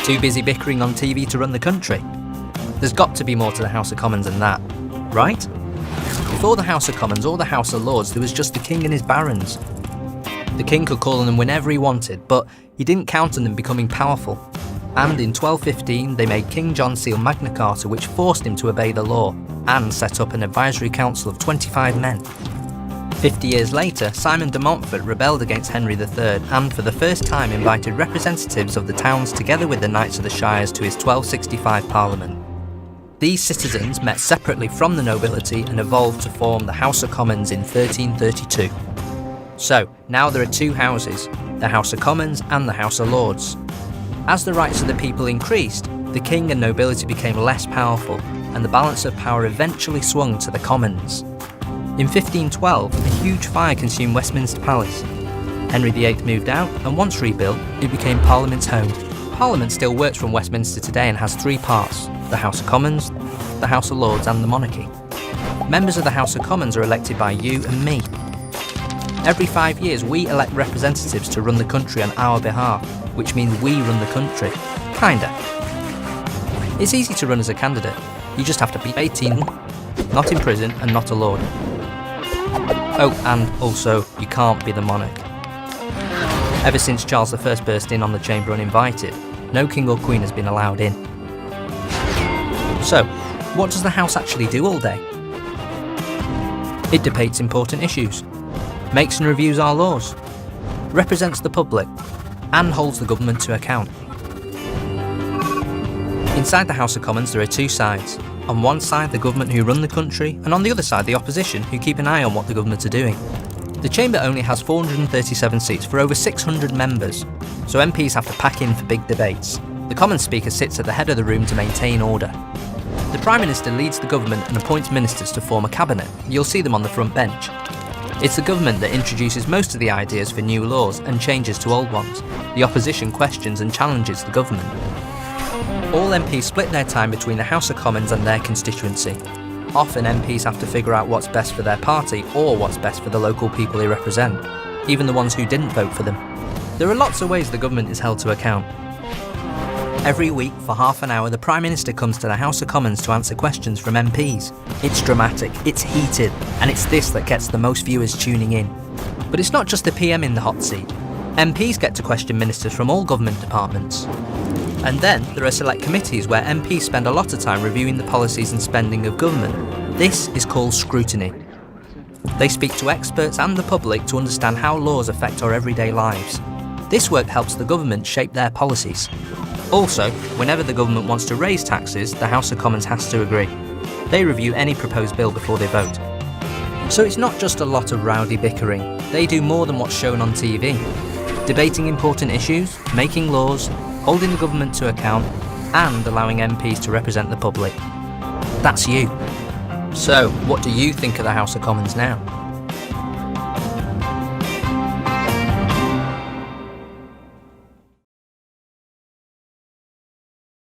Too busy bickering on TV to run the country? There's got to be more to the House of Commons than that, right? Before the House of Commons or the House of Lords, there was just the king and his barons. The king could call on them whenever he wanted, but he didn't count on them becoming powerful. And in 1215, they made King John seal Magna Carta, which forced him to obey the law, and set up an advisory council of 25 men. 50 years later, Simon de Montfort rebelled against Henry III and for the first time invited representatives of the towns together with the Knights of the Shires to his 1265 Parliament. These citizens met separately from the nobility and evolved to form the House of Commons in 1332. So, now there are two houses, the House of Commons and the House of Lords. As the rights of the people increased, the king and nobility became less powerful, and the balance of power eventually swung to the Commons. In 1512, a huge fire consumed Westminster Palace. Henry VIII moved out, and once rebuilt, it became Parliament's home. Parliament still works from Westminster today and has three parts: the House of Commons, the House of Lords and the monarchy. Members of the House of Commons are elected by you and me. Every 5 years we elect representatives to run the country on our behalf, which means we run the country. Kinda. It's easy to run as a candidate. You just have to be 18, not in prison and not a lord. Oh, and also, you can't be the monarch. Ever since Charles I burst in on the chamber uninvited, no king or queen has been allowed in. So, what does the House actually do all day? It debates important issues, makes and reviews our laws, represents the public, and holds the government to account. Inside the House of Commons there are two sides. On one side the government who run the country, and on the other side the opposition who keep an eye on what the government are doing. The chamber only has 437 seats for over 600 members, so MPs have to pack in for big debates. The Commons Speaker sits at the head of the room to maintain order. The Prime Minister leads the government and appoints ministers to form a cabinet. You'll see them on the front bench. It's the government that introduces most of the ideas for new laws and changes to old ones. The opposition questions and challenges the government. All MPs split their time between the House of Commons and their constituency. Often MPs have to figure out what's best for their party or what's best for the local people they represent, even the ones who didn't vote for them. There are lots of ways the government is held to account. Every week, for half an hour, the Prime Minister comes to the House of Commons to answer questions from MPs. It's dramatic, it's heated, and it's this that gets the most viewers tuning in. But it's not just the PM in the hot seat. MPs get to question ministers from all government departments. And then there are select committees where MPs spend a lot of time reviewing the policies and spending of government. This is called scrutiny. They speak to experts and the public to understand how laws affect our everyday lives. This work helps the government shape their policies. Also, whenever the government wants to raise taxes, the House of Commons has to agree. They review any proposed bill before they vote. So it's not just a lot of rowdy bickering. They do more than what's shown on TV. Debating important issues, making laws, holding the government to account, and allowing MPs to represent the public. That's you. So, what do you think of the House of Commons now?